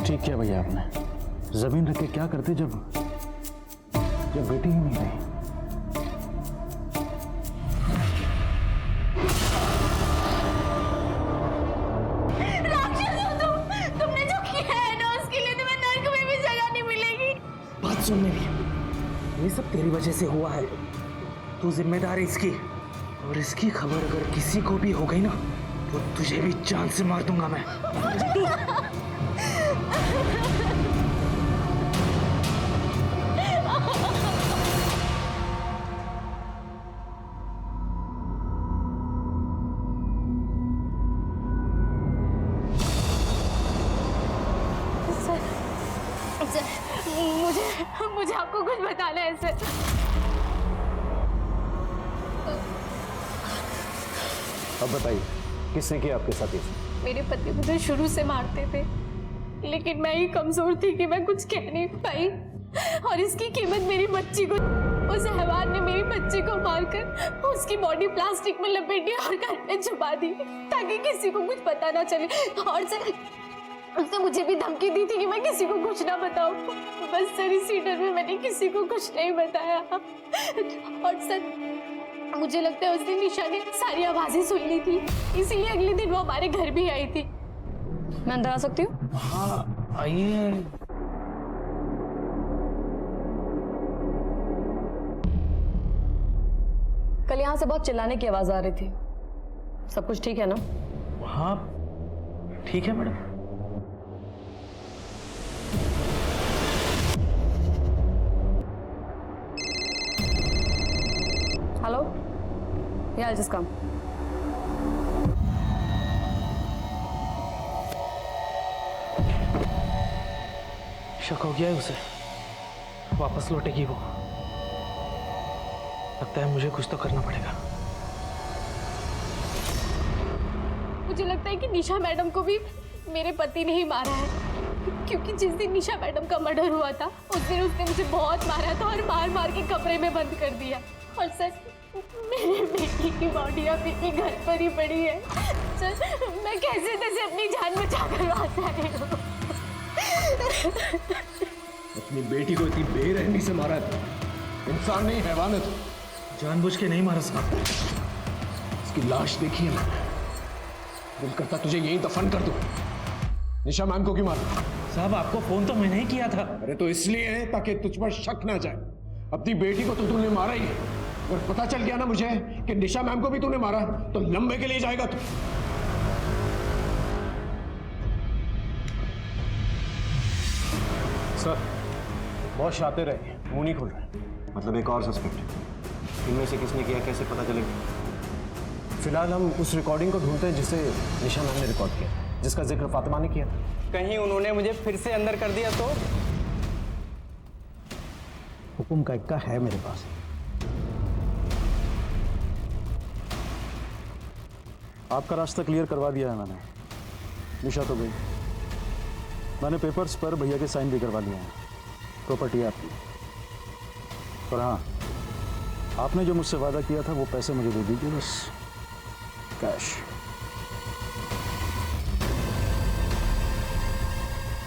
ठीक किया भैया आपने। जमीन रख के क्या करते जब बेटी ही नहीं रही। राक्षस हो तुमने जो किया है ना उसके लिए तुम्हें नर्क में भी जगह नहीं मिलेगी। बात सुन मेरी, ये सब तेरी वजह से हुआ है। तू जिम्मेदार है इसकी, और इसकी खबर अगर किसी को भी हो गई ना तो तुझे भी जान से मार दूंगा मैं। मुझे आपको कुछ बताना है सर। अब बताइए किसने किया आपके साथ ये? मेरे पति मुझे शुरू से मारते थे, लेकिन मैं ही कमजोर थी कि मैं कुछ कह नहीं पाई, और इसकी कीमत मेरी बच्ची को। उस हैवान ने मेरी बच्ची को मारकर उसकी बॉडी प्लास्टिक में लपेट दी और घर में छुपा दी ताकि किसी को कुछ पता ना चले। और सर उसने मुझे भी धमकी दी थी कि मैं किसी को कुछ ना बताऊं। बस सर इसी डर में मैंने किसी को कुछ नहीं बताया। और सर मुझे लगता है उस दिन निशा ने सारी आवाजें सुन ली थी, इसीलिए अगले दिन वो हमारे घर भी आई थी। मैं अंदर आ सकती हूँ? हाँ आइए। कल यहाँ से बहुत चिल्लाने की आवाज आ रही थी। सब कुछ ठीक है ना? हाँ ठीक है madam. Hello, yeah, I'll just come. शक हो गया है उसे, वापस लौटेगी वो। लगता है मुझे कुछ तो करना पड़ेगा। मुझे लगता है कि निशा मैडम को भी मेरे पति ने ही मारा है, क्योंकि जिस दिन निशा मैडम का मर्डर हुआ था उस दिन उसने मुझे बहुत मारा था और मार मार के कमरे में बंद कर दिया। और सर मेरे बेटी की बॉडी अभी भी घर पर ही पड़ी है। सर मैं कैसे तैसे अपनी जान बचा कर वापस आई हूँ। अपनी बेटी को इतनी बेरहमी से मारा था। इंसान नहीं हैवान है। जानबूझ के नहीं मारा साहब। इसकी लाश देखी है मैंने। दिल करता तुझे यहीं दफन कर दूं। निशा मैम को क्यों मारा? साहब आपको फोन तो मैंने ही किया था। अरे तो इसलिए है ताकि तुझ पर शक ना जाए। अपनी बेटी को तो तूने मारा ही है, और पता चल गया ना मुझे कि निशा मैम को भी तूने मारा, तो लंबे के लिए जाएगा तू। सर बहुत शातिर है, मुंह नहीं खोल रहे। मतलब एक और सस्पेक्ट? इनमें से किसने किया, कैसे पता चलेगा? फिलहाल हम उस रिकॉर्डिंग को ढूंढते हैं जिसे निशा मैम ने रिकॉर्ड किया, जिसका जिक्र फातिमा ने किया। कहीं उन्होंने मुझे फिर से अंदर कर दिया तो? हुक्म का इक्का है मेरे पास। आपका रास्ता क्लियर करवा दिया है मैंने। निशा तो गई, मैंने पेपर्स पर भैया के साइन भी करवा लिए हैं। प्रॉपर्टी है आपकी। पर हाँ, आपने जो मुझसे वादा किया था वो पैसे मुझे दे दीजिए, बस कैश।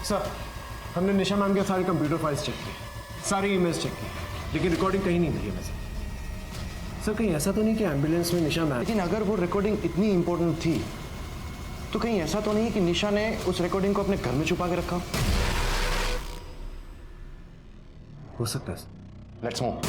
सर हमने निशा मैम के सारे कंप्यूटर फाइल्स चेक किए, सारी ईमेल्स चेक की, लेकिन रिकॉर्डिंग कहीं नहीं मिली है वैसे। सर कहीं ऐसा तो नहीं कि एम्बुलेंस में निशा मैम? लेकिन अगर वो रिकॉर्डिंग इतनी इंपॉर्टेंट थी तो कहीं ऐसा तो नहीं कि निशा ने उस रिकॉर्डिंग को अपने घर में छुपा के रखा? हो सकता है। Let's move.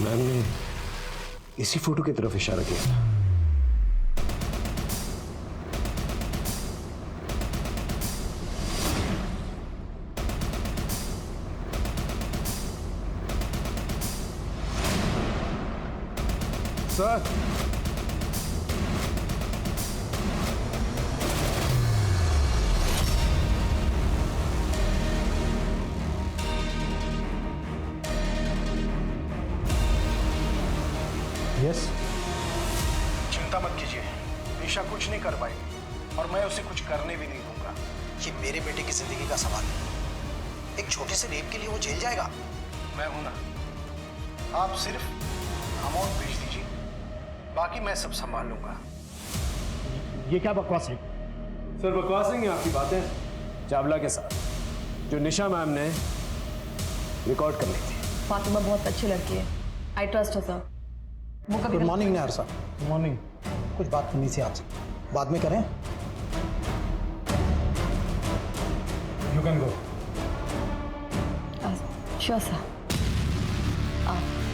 मैम ने इसी फोटो की तरफ इशारा किया था। Sir yes. चिंता मत कीजिए, निशा कुछ नहीं कर पाएगी और मैं उसे कुछ करने भी नहीं दूंगा। ये मेरे बेटे की जिंदगी का सवाल है। एक छोटे से रेप के लिए वो जेल जाएगा? मैं हूं ना, आप सिर्फ अमाउंट भेज दीजिए, बाकी मैं सब संभाल लूंगा। ये क्या बकवास है? सर बकवास नहीं है आपकी बातें चावला के साथ जो निशा मैम ने रिकॉर्ड कर ली थी। फातिमा बहुत अच्छी लड़की है, आई ट्रस्ट हर सर। वो कभी गुड मॉर्निंग नायर साहब। Good morning. कुछ बात करनी थी आपसे, बाद में करें? You can go. Sure sir,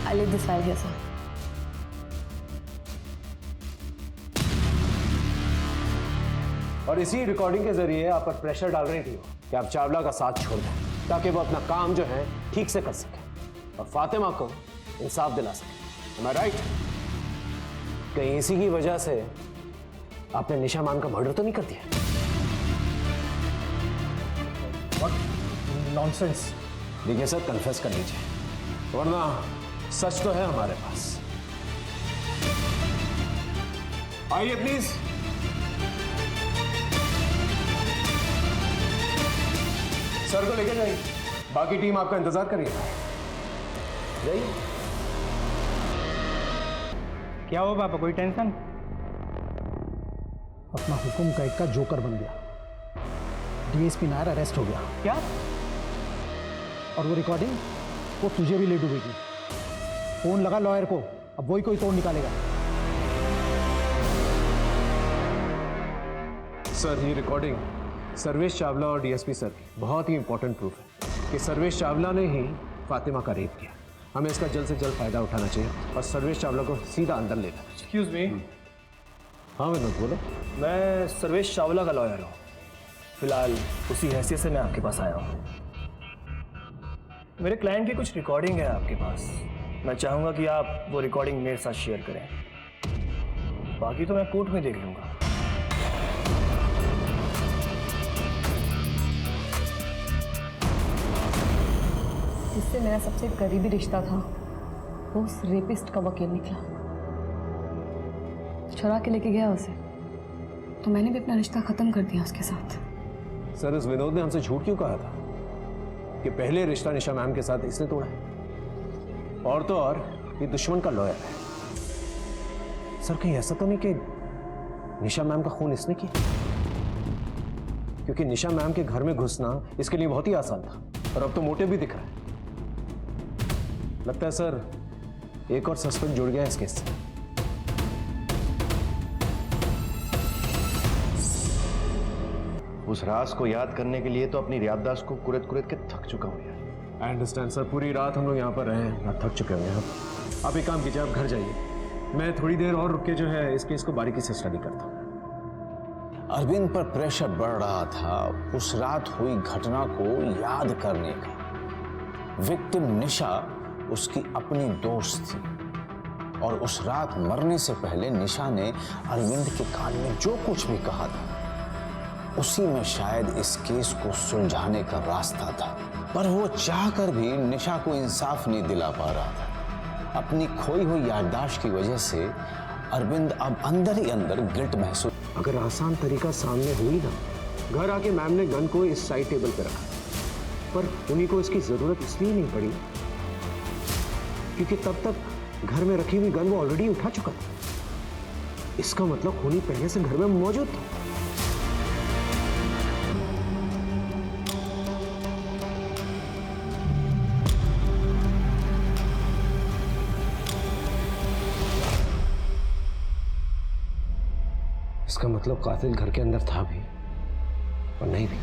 I leave this file here sir. और इसी रिकॉर्डिंग के जरिए आप पर प्रेशर डाल रही थी कि आप चावला का साथ छोड़ दें ताकि वो अपना काम जो है ठीक से कर सके और फातिमा को इंसाफ दिला सके। Am I right? कहीं इसी की वजह से आपने निशा मैम का मर्डर तो नहीं कर दिया? नॉनसेंस। देखिए सर, कन्फेस कर लीजिए वरना सच तो है हमारे पास। आइए प्लीज। सर को लेके जाइए, बाकी टीम आपका इंतजार करिए। जाइए। क्या हो पापा, कोई टेंशन? अपना हुकुम कैद का जोकर बन गया। डीएसपी नायर अरेस्ट हो गया। क्या? और वो रिकॉर्डिंग, वो तुझे भी ले डूबेगी। फोन लगा लॉयर को, अब वही कोई तोड़ निकालेगा। सर ये रिकॉर्डिंग सर्वेश चावला और डीएसपी सर की बहुत ही इंपॉर्टेंट प्रूफ है कि सर्वेश चावला ने ही फातिमा का रेप किया। हमें इसका जल्द से जल्द फायदा उठाना चाहिए और सर्वेश चावला को सीधा अंदर ले लेना चाहिए। एक्सक्यूज मी, हाँ विनोद बोलो। मैं सर्वेश चावला का लॉयर हूँ। फिलहाल उसी हैसियत से मैं आपके पास आया हूँ। मेरे क्लाइंट की कुछ रिकॉर्डिंग है आपके पास, मैं चाहूँगा कि आप वो रिकॉर्डिंग मेरे साथ शेयर करें। बाकी तो मैं कोर्ट में देख लूँगा। जिससे मेरा सबसे करीबी रिश्ता था वो उस रेपिस्ट का वकील निकला। चुरा के लेके गया उसे, तो मैंने भी अपना रिश्ता खत्म कर दिया उसके साथ। सर इस विनोद ने हमसे झूठ क्यों कहा था कि पहले रिश्ता निशा मैम के साथ इसने तोड़ा है? और तो और ये दुश्मन का लॉयर है। सर कहीं ऐसा तो नहीं कि निशा मैम का खून इसने किया? क्योंकि निशा मैम के घर में घुसना इसके लिए बहुत ही आसान था और अब तो मोटिव भी दिख रहा है। लगता है सर एक और सस्पेक्ट जुड़ गया है इस केस से। उस राज को याद करने के लिए तो अपनी याददाश्त को कुरेद कुरेद के थक चुका हूं यार। आई अंडरस्टैंड सर, पूरी रात हम लोग यहाँ पर रहे हैं, थक चुके हुए हैं। आप एक काम कीजिए, आप घर जाइए, मैं थोड़ी देर और रुक के जो है इस केस को बारीकी से स्टडी करता हूँ। अरविंद पर प्रेशर बढ़ रहा था उस रात हुई घटना को याद करने का। विक्टिम निशा उसकी अपनी दोस्त थी और उस रात मरने से पहले निशा ने अरविंद के कान में जो कुछ भी कहा था उसी में शायद इस केस को सुलझाने का रास्ता था। पर वो चाहकर भी निशा को इंसाफ नहीं दिला पा रहा था। अपनी खोई हुई याददाश्त की वजह से अरविंद अब अंदर ही अंदर गिल्ट महसूस। अगर आसान तरीका सामने हुई ना, घर आके मैम ने गन को इस साइड टेबल पे रखा, पर उन्हीं को इसकी जरूरत इसलिए नहीं पड़ी क्योंकि तब तक घर में रखी हुई गन वो ऑलरेडी उठा चुका था। इसका मतलब खूनी पहले से घर में मौजूद था। इसका मतलब कातिल घर के अंदर था भी और नहीं भी।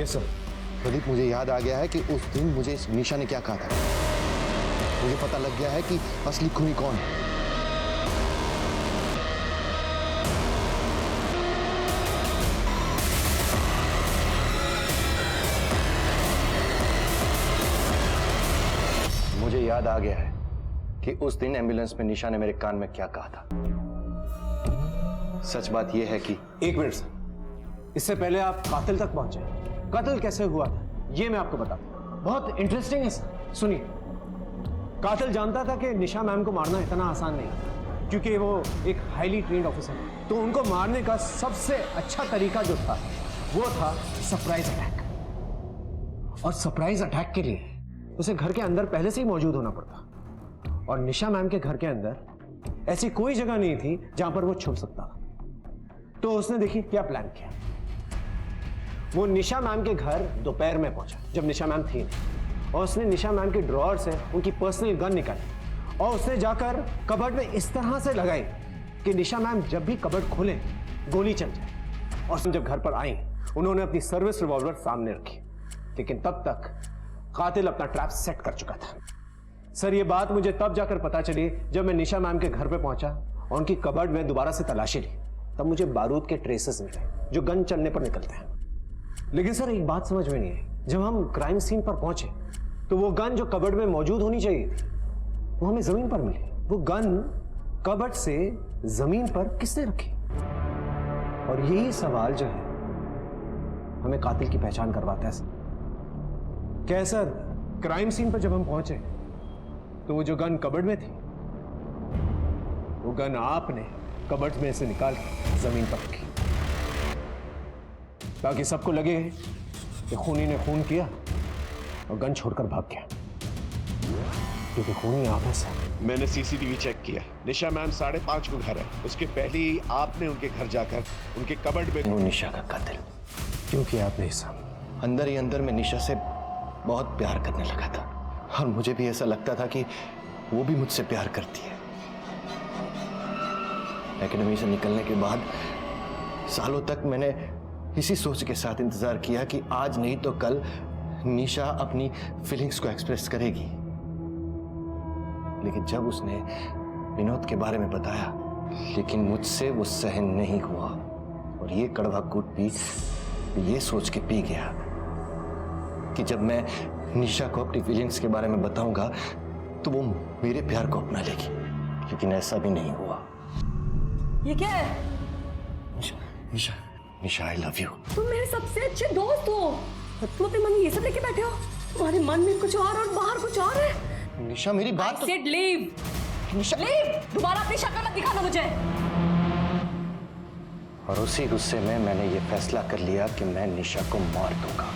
Yes sir. प्रदीप, मुझे याद आ गया है कि उस दिन मुझे इस निशा ने क्या कहा था। मुझे पता लग गया है कि असली खूनी कौन है। मुझे याद आ गया है कि उस दिन एम्बुलेंस में निशा ने मेरे कान में क्या कहा था। सच बात यह है कि एक मिनट सर, इससे पहले आप कातिल तक पहुंचे। कत्ल कैसे हुआ था ये मैं आपको बताता हूं, बहुत इंटरेस्टिंग है सर। सुनिए, कातिल जानता था कि निशा मैम को मारना इतना आसान नहीं था, क्योंकि वो एक हाईली ट्रेन्ड ऑफिसर है। तो उनको मारने का सबसे अच्छा तरीका जो था वो था सरप्राइज अटैक। और सरप्राइज अटैक के लिए उसे घर के अंदर पहले से ही मौजूद होना पड़ता, और निशा मैम के घर के अंदर ऐसी कोई जगह नहीं थी जहां पर वो छुप सकता। तो उसने देखिए क्या प्लान किया। वो निशा मैम के घर दोपहर में पहुंचा जब निशा मैम थी नहीं, और उसने निशा मैम के ड्रॉअर से उनकी पर्सनल गन निकाली और उसने जाकर कबर्ड में इस तरह से लगाई कि निशा मैम जब भी कबर्ड खोले गोली चल जाए। और जब घर पर आई उन्होंने अपनी सर्विस रिवॉल्वर सामने रखी, लेकिन तब तक कातिल अपना ट्रैप सेट कर चुका था। सर ये बात मुझे तब जाकर पता चली जब मैं निशा मैम के घर पे पहुंचा और उनकी कबर्ड में दोबारा से तलाशी ली। तब मुझे बारूद के ट्रेसेस मिले जो गन चलने पर निकलते हैं। लेकिन सर एक बात समझ में नहीं आई, जब हम क्राइम सीन पर पहुंचे तो वो गन जो कबर्ड में मौजूद होनी चाहिए थी वो हमें जमीन पर मिली। वो गन कबर्ड से जमीन पर किसने रखी? और यही सवाल जो है हमें कातिल की पहचान करवाता है सर। क्या सर क्राइम सीन पर जब हम पहुंचे तो वो जो गन कबर्ड में थी वो गन आपने कबर्ड में से निकाल के जमीन पर रखी ताकि सबको लगे कि खूनी ने खून किया और गन छोड़कर भाग गया, क्योंकि खूनी आप है सर। मैंने सीसीटीवी चेक किया, निशा मैम 5:30 को घर है। उसके पहले ही आपने उनके घर जाकर उनके कबर्ड में वो निशा का कातिल। क्यों किया आपने ऐसा? अंदर ही अंदर मैं निशा से बहुत प्यार करने लगा था, और मुझे भी ऐसा लगता था कि वो भी मुझसे प्यार करती है। एकेडमी से निकलने के बाद सालों तक मैंने इसी सोच के साथ इंतजार किया कि आज नहीं तो कल निशा अपनी फीलिंग्स को एक्सप्रेस करेगी। लेकिन जब उसने विनोद के बारे में बताया, लेकिन मुझसे वो सहन नहीं हुआ, और ये कड़वा कूट भी ये सोच के पी गया कि जब मैं निशा को अपनी फीलिंग्स के बारे में बताऊंगा तो वो मेरे प्यार को अपना लेगी। लेकिन ऐसा भी नहीं हुआ। ये क्या है? निशा, निशा आई लव यू। तुम मेरे सबसे अच्छे दोस्त हो, तुम अपने मन में ये सब लेके बैठे हो? तुम्हारे मन में कुछ और बाहर कुछ और है। निशा मेरी बात तो... लीव। निशा लीव। दोबारा अपनी शक्ल मत दिखाना मुझे। और उसी गुस्से में मैंने ये फैसला कर लिया कि मैं निशा को मार दूंगा,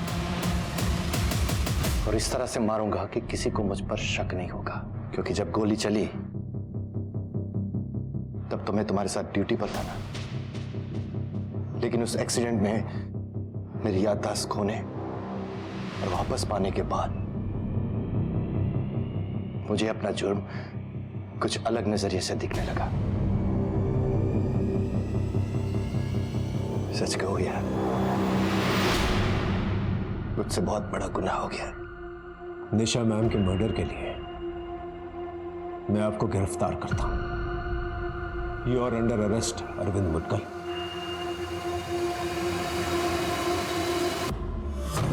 और इस तरह से मारूंगा कि किसी को मुझ पर शक नहीं होगा। क्योंकि जब गोली चली तब तो मैं तुम्हारे साथ ड्यूटी पर था ना, लेकिन उस एक्सीडेंट में मेरी याददाश्त खोने और वापस पाने के बाद मुझे अपना जुर्म कुछ अलग नजरिए से दिखने लगा। सच कहो यार, मुझसे बहुत बड़ा गुनाह हो गया। निशा मैम के मर्डर के लिए मैं आपको गिरफ्तार करता हूं। You are under arrest Arvind Mudgal.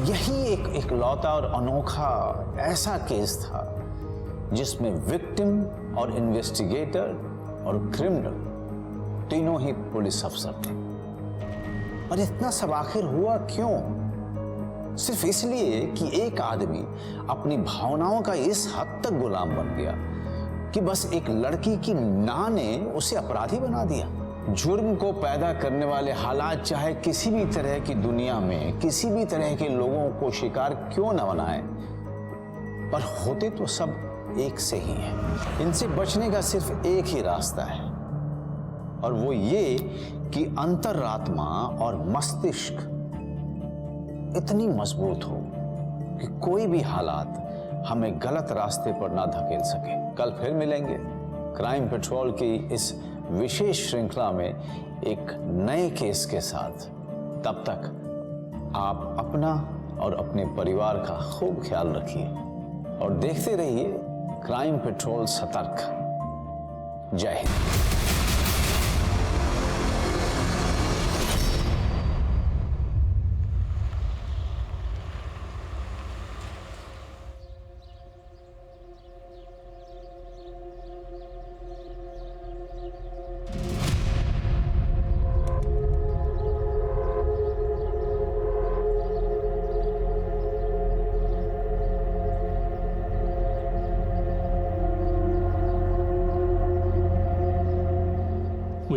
यही एक लौता और अनोखा ऐसा केस था जिसमें विक्टिम और इन्वेस्टिगेटर और क्रिमिनल तीनों ही पुलिस अफसर थे। और इतना सब आखिर हुआ क्यों? सिर्फ इसलिए कि एक आदमी अपनी भावनाओं का इस हद तक गुलाम बन गया कि बस एक लड़की की ना ने उसे अपराधी बना दिया। जुर्म को पैदा करने वाले हालात चाहे किसी भी तरह की दुनिया में किसी भी तरह के लोगों को शिकार क्यों न बनाए, पर होते तो सब एक से ही हैं। इनसे बचने का सिर्फ एक ही रास्ता है, और वो ये कि अंतरात्मा और मस्तिष्क इतनी मजबूत हो कि कोई भी हालात हमें गलत रास्ते पर ना धकेल सके। कल फिर मिलेंगे क्राइम पेट्रोल की इस विशेष श्रृंखला में एक नए केस के साथ। तब तक आप अपना और अपने परिवार का खूब ख्याल रखिए और देखते रहिए क्राइम पेट्रोल सतर्क। जय हिंद।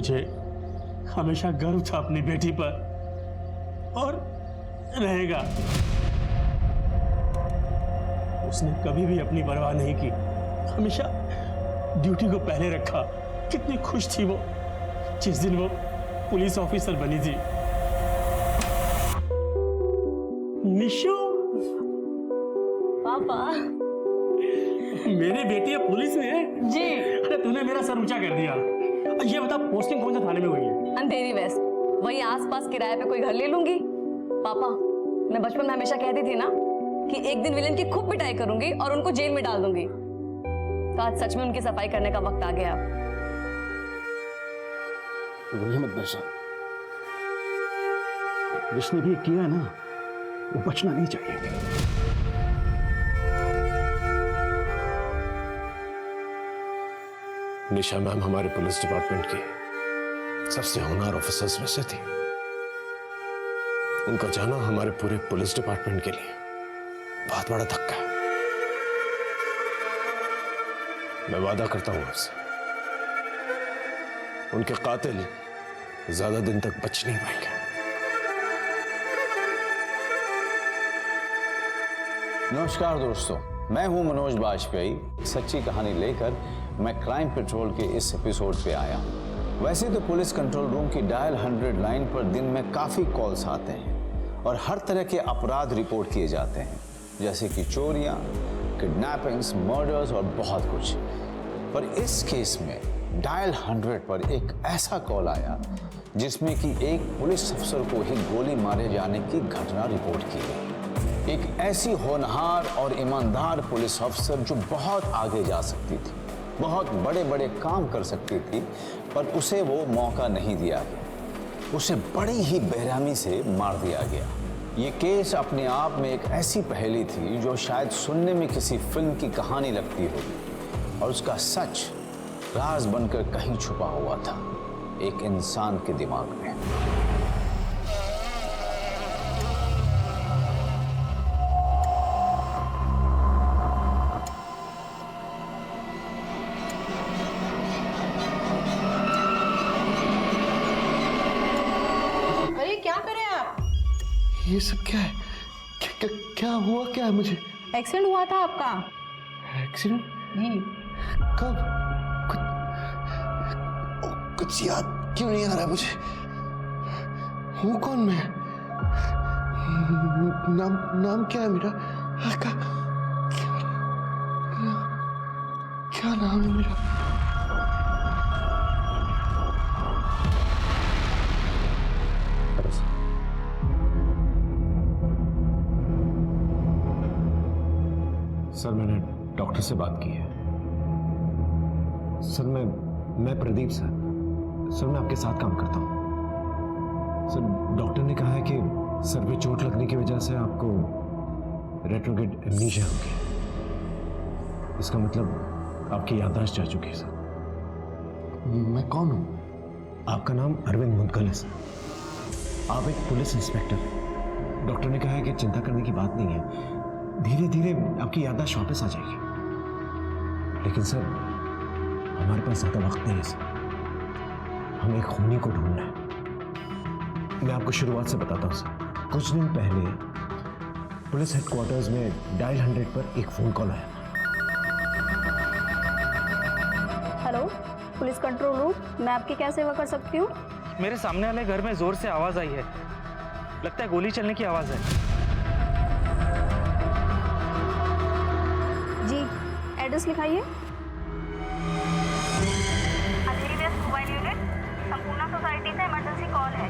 मुझे हमेशा गर्व था अपनी बेटी पर और रहेगा। उसने कभी भी अपनी परवाह नहीं की, हमेशा ड्यूटी को पहले रखा। कितनी खुश थी वो जिस दिन वो पुलिस ऑफिसर बनी थी। निशु पापा मेरी बेटी अब पुलिस में है जी। अरे तूने मेरा सर ऊंचा कर दिया। ये बता पोस्टिंग कौन से थाने में हुई है? अंधेरी वेस्ट, वही आसपास किराए पे कोई घर ले लूंगी। पापा मैं बचपन में हमेशा कहती थी ना कि एक दिन विलेन की खूब पिटाई करूंगी और उनको जेल में डाल दूंगी। तो आज सच में उनकी सफाई करने का वक्त आ गया। वही मत दर्शा, जिसने भी किया है ना वो बचना नहीं चाहिए। निशा मैम हमारे पुलिस डिपार्टमेंट की सबसे होनहार ऑफिसर्स में से थी। उनका जाना हमारे पूरे पुलिस डिपार्टमेंट के लिए बहुत बड़ा धक्का है। मैं वादा करता हूं आपसे, उनके कातिल ज्यादा दिन तक बच नहीं पाएंगे। नमस्कार दोस्तों, मैं हूं मनोज बाजपेयी। सच्ची कहानी लेकर मैं क्राइम पेट्रोल के इस एपिसोड पे आया हूं। वैसे तो पुलिस कंट्रोल रूम की डायल 100 लाइन पर दिन में काफ़ी कॉल्स आते हैं और हर तरह के अपराध रिपोर्ट किए जाते हैं, जैसे कि चोरियां, किडनैपिंग्स, मर्डर्स और बहुत कुछ। पर इस केस में डायल 100 पर एक ऐसा कॉल आया जिसमें कि एक पुलिस अफसर को ही गोली मारे जाने की घटना रिपोर्ट की गई। एक ऐसी होनहार और ईमानदार पुलिस अफसर जो बहुत आगे जा सकती थी, बहुत बड़े बड़े काम कर सकती थी, पर उसे वो मौका नहीं दिया गया। उसे बड़ी ही बेरहमी से मार दिया गया। ये केस अपने आप में एक ऐसी पहेली थी जो शायद सुनने में किसी फिल्म की कहानी लगती होगी, और उसका सच राज बनकर कहीं छुपा हुआ था एक इंसान के दिमाग में। अरे क्या करें आप? ये सब क्या है? क्या हुआ? क्या है? मुझे एक्सीडेंट हुआ था आपका। एक्सीडेंट? नहीं। कब? कुछ याद क्यों नहीं आ रहा मुझे? हूँ कौन मैं? नाम क्या है मेरा? क्या नाम है मेरा? सर मैंने डॉक्टर से बात की है। सर मैं प्रदीप सर मैं आपके साथ काम करता हूँ। सर डॉक्टर ने कहा है कि सर पे चोट लगने की वजह से आपको रेट्रोग्रेड एमनीशिया हो गया। इसका मतलब आपकी याददाश्त जा चुकी है सर। मैं कौन हूँ? आपका नाम अरविंद मुदगल है सर। आप एक पुलिस इंस्पेक्टर हैं। डॉक्टर ने कहा है कि चिंता करने की बात नहीं है, धीरे धीरे आपकी याददाश्त वापस आ जाएगी। लेकिन सर हमारे पास ज्यादा वक्त नहीं है सर, हमें एक खूनी को ढूंढना है। मैं आपको शुरुआत से बताता हूँ सर। कुछ दिन पहले पुलिस हेडक्वार्टर्स में डायल 100 पर एक फोन कॉल आया। हेलो, पुलिस कंट्रोल रूम, मैं आपकी क्या सेवा कर सकती हूँ? मेरे सामने वाले घर में जोर से आवाज आई है, लगता है गोली चलने की आवाज है। जी, एड्रेस लिखाइए। मोबाइल यूनिट, संपूर्ण सोसाइटी से इमरजेंसी कॉल है।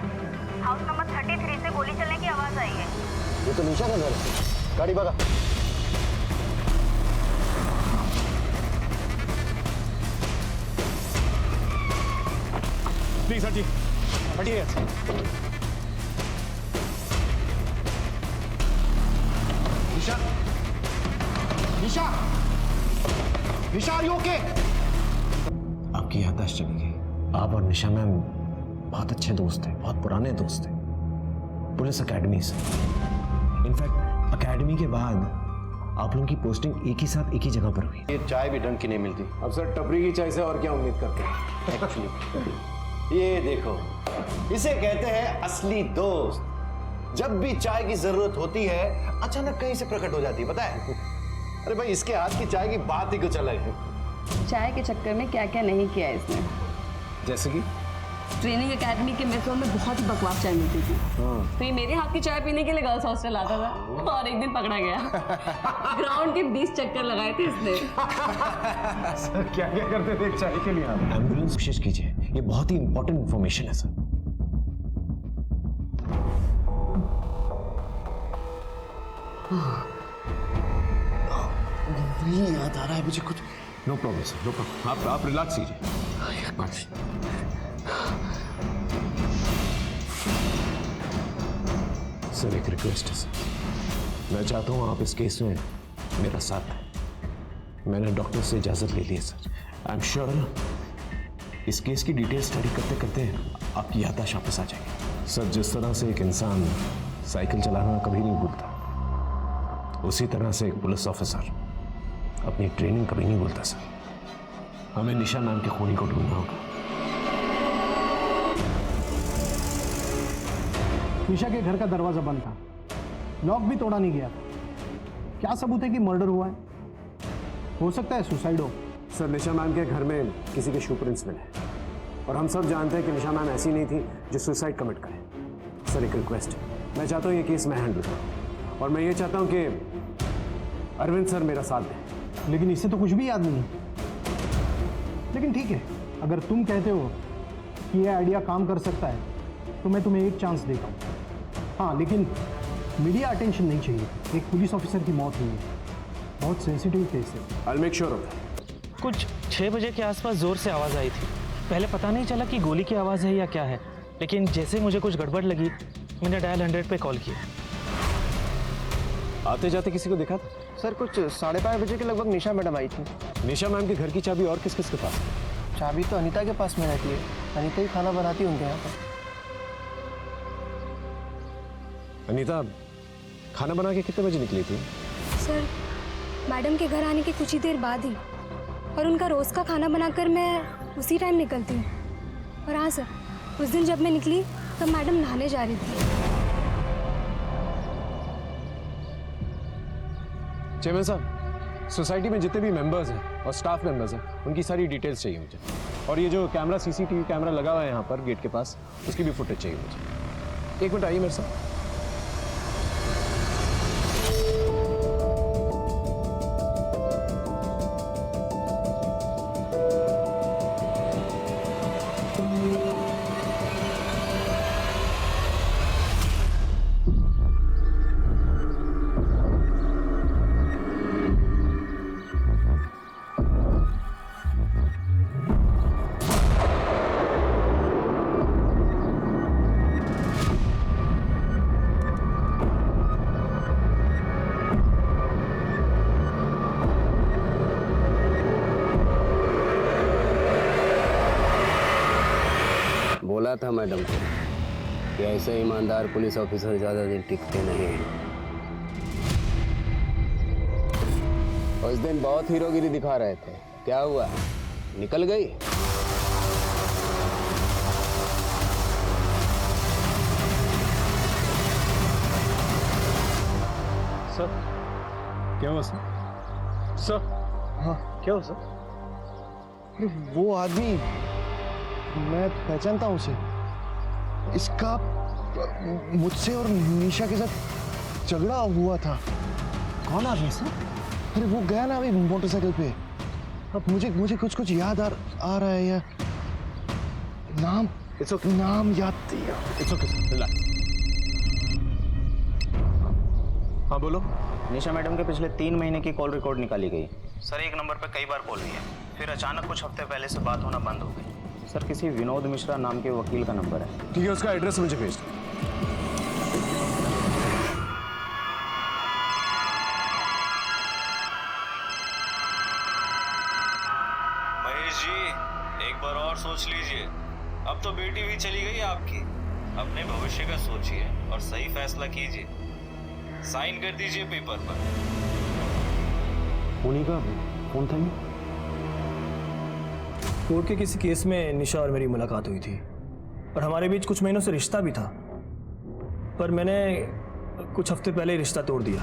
हाउस नंबर 33 से गोली चलने की आवाज आई है। ये तो निशा का घर है। गाड़ी भगा। प्लीज सर जी हटिए। Nisha, Nisha, Nisha, are you okay? आपकी याददाश्त चली गई। आप और निशा मैम बहुत अच्छे दोस्त थे, बहुत पुराने दोस्त थे, पुलिस अकेडमी से। इनफैक्ट अकेडमी के बाद आप लोगों की पोस्टिंग एक ही साथ एक ही जगह पर हुई। ये चाय भी ढंग की नहीं मिलती। अब सर टपरी की चाय से और क्या उम्मीद करते हैं? एक्चुअली ये देखो, इसे कहते हैं असली दोस्त। जब भी चाय की जरूरत होती है अचानक कहीं से प्रकट हो जाती है, पता है? अरे भाई, इसके हाथ की चाय की बात ही कुछ अलग है। चाय के चक्कर में क्या क्या नहीं किया इसने। जैसे कि ट्रेनिंग एकेडमी के मेस में बहुत ही बकवास चाय मिलती थी। तो ये मेरे हाथ की चाय पीने के लिए गर्ल्स हॉस्टल आता था और एक दिन पकड़ा गया। ग्राउंड के 20 चक्कर लगाए थे इसने। सर क्या क्या करते थे चाय के लिए? एम्बुलेंस कोशिश कीजिए, ये बहुत ही इंपॉर्टेंट इंफॉर्मेशन है सर। नहीं याद आ रहा है मुझे कुछ। No problem sir, no problem. आप रिलैक्स कीजिए। सर एक रिक्वेस्ट है सर, मैं चाहता हूँ आप इस केस में मेरा साथ दें। मैंने डॉक्टर से इजाजत ले ली है सर। आई एम श्योर इस केस की डिटेल स्टडी करते करते आपकी याददाश्त वापस आ जाएगी। सर जिस तरह से एक इंसान साइकिल चलाना कभी नहीं भूलता, उसी तरह से एक पुलिस ऑफिसर अपनी ट्रेनिंग कभी नहीं भूलता सर। हमें निशा नाम के खूनी को ढूंढना होगा। निशा के घर का दरवाजा बंद था, लॉक भी तोड़ा नहीं गया था। क्या सबूत है कि मर्डर हुआ है? हो सकता है सुसाइड हो। सर निशा मैम के घर में किसी के शू प्रिंट्स मिले और हम सब जानते हैं कि निशा मैम ऐसी नहीं थी जो सुसाइड कमिट करे। सर एक रिक्वेस्ट है, मैं चाहता हूँ ये केस मैं हैंडल करूँ और मैं ये चाहता हूँ कि अरविंद सर मेरा साथ दें। लेकिन इससे तो कुछ भी याद नहीं। लेकिन ठीक है, अगर तुम कहते हो कि ये आइडिया काम कर सकता है तो मैं तुम्हें एक चांस देता हूँ। हाँ, लेकिन मीडिया अटेंशन नहीं चाहिए। एक पुलिस ऑफिसर की मौत हुई है, बहुत सेंसिटिव केस है। I'll make sure of that। कुछ 6 बजे के आसपास जोर से आवाज़ आई थी। पहले पता नहीं चला कि गोली की आवाज़ है या क्या है, लेकिन जैसे मुझे कुछ गड़बड़ लगी मैंने डायल 100 पे कॉल किया। आते जाते किसी को देखा था? सर कुछ 5:30 बजे के लगभग निशा मैडम आई थी। निशा मैम के घर की चाबी और किस किस के पास? चाबी तो अनीता के पास में रहती है, अनीता ही खाना बनाती है उनके यहाँ पर। अनीता खाना बना के कितने बजे निकली थी? सर मैडम के घर आने के कुछ ही देर बाद ही, और उनका रोज़ का खाना बनाकर मैं उसी टाइम निकलती हूँ। और हाँ सर, उस दिन जब मैं निकली तब मैडम नहाने जा रही थी। चेयरमैन साहब, सोसाइटी में जितने भी मेंबर्स हैं और स्टाफ मेंबर्स हैं उनकी सारी डिटेल्स चाहिए मुझे। और ये जो कैमरा सीसीटीवी कैमरा लगा हुआ है यहाँ पर गेट के पास, उसकी भी फुटेज चाहिए मुझे। एक मिनट आइए मेरे साथ। बोला था मैडम को कि ऐसे ईमानदार पुलिस ऑफिसर ज्यादा दिन टिकते नहीं। उस दिन बहुत हीरोगिरी दिखा रहे थे, क्या हुआ? निकल गई? सर क्या हुआ सर? सर हाँ क्या हुआ सर? वो आदमी मैं पहचानता हूँ उसे। इसका मुझसे और निशा के साथ झगड़ा हुआ था। कौन आदमी सर? अरे वो गया ना अभी मोटरसाइकिल पे। अब मुझे कुछ याद आ रहा है यार। नाम नाम याद दिया। It's okay sir, relax. हाँ बोलो। निशा मैडम के पिछले 3 महीने की कॉल रिकॉर्ड निकाली गई। सर एक नंबर पर कई बार कॉल किया, फिर अचानक कुछ हफ्ते पहले से बात होना बंद हो गई। सर किसी विनोद मिश्रा नाम के वकील का नंबर है। ठीक है, उसका एड्रेस मुझे भेज दो। महेश जी एक बार और सोच लीजिए। अब तो बेटी भी चली गई आपकी, अपने भविष्य का सोचिए और सही फैसला कीजिए। साइन कर दीजिए पेपर पर। उन्हीं का फोन था ये? कोर्ट के किसी केस में निशा और मेरी मुलाकात हुई थी। और हमारे बीच कुछ महीनों से रिश्ता भी था, पर मैंने कुछ हफ्ते पहले ही रिश्ता तोड़ दिया।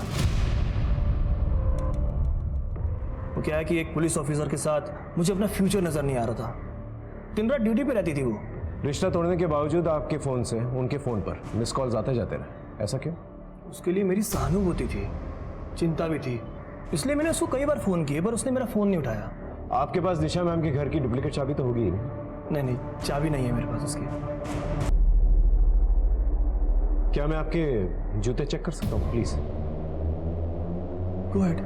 वो क्या है कि एक पुलिस ऑफिसर के साथ मुझे अपना फ्यूचर नजर नहीं आ रहा था। दिन रात ड्यूटी पे रहती थी वो। रिश्ता तोड़ने के बावजूद आपके फोन से उनके फोन पर मिस कॉल्स आते जाते रहे, ऐसा क्यों? उसके लिए मेरी सहानुभूति थी, चिंता भी थी, इसलिए मैंने उसको कई बार फोन किए, पर उसने मेरा फोन नहीं उठाया। आपके पास निशा मैम के घर की डुप्लीकेट चाबी तो होगी ही नहीं नहीं, चाबी नहीं है मेरे पास उसकी। क्या मैं आपके जूते चेक कर सकता हूँ प्लीज? Go ahead.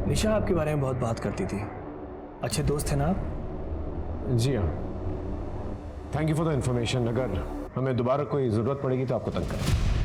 निशा आपके बारे में बहुत बात करती थी, अच्छे दोस्त थे ना आप? जी हाँ, thank you for the information. अगर हमें दोबारा कोई ज़रूरत पड़ेगी तो आपको तंग करें।